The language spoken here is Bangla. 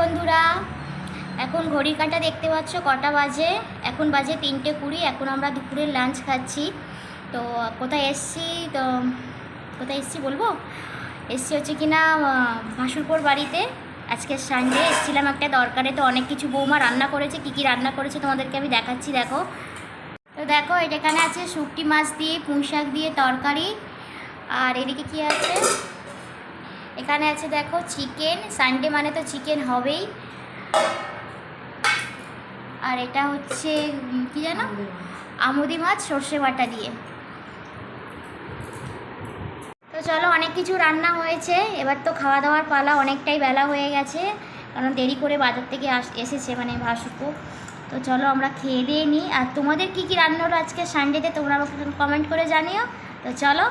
বন্ধুরা, এখন ঘড়ির কাঁটা দেখতে পাচ্ছ কটা বাজে। এখন বাজে 3:20। এখন আমরা দুপুরের লাঞ্চ খাচ্ছি। তো কোথায় এসছি বলবো? এসছি হচ্ছে কিনা ভাসুরপুর বাড়িতে। আজকে সানডে এসছিলাম একটা দরকারে। তো অনেক কিছু বৌমা রান্না করেছে। কী কী রান্না করেছে তোমাদেরকে আমি দেখাচ্ছি, দেখো। তো দেখো, এখানে আছে শুকটি মাছ দিয়ে পুঁই শাক দিয়ে তরকারি। আর এদিকে কি আছে, এখানে আছে দেখো চিকেন। সানডে মানে তো চিকেন হবেই। আর এটা হচ্ছে কি জানো, আমুদি মাছ সর্ষে বাটা দিয়ে। তো চলো, অনেক কিছু রান্না হয়েছে। এবার তো খাওয়া দাওয়ার পালা। অনেকটাই বেলা হয়ে গেছে, কারণ দেরি করে বাজার থেকে এসেছে মানে ভাসুরপুর। তো চলো আমরা খেয়ে দিয়ে নিই। আর তোমাদের কী কী রান্না হলো আজকে সানডেতে তোমরা আমাকে কমেন্ট করে জানিও। তো চলো।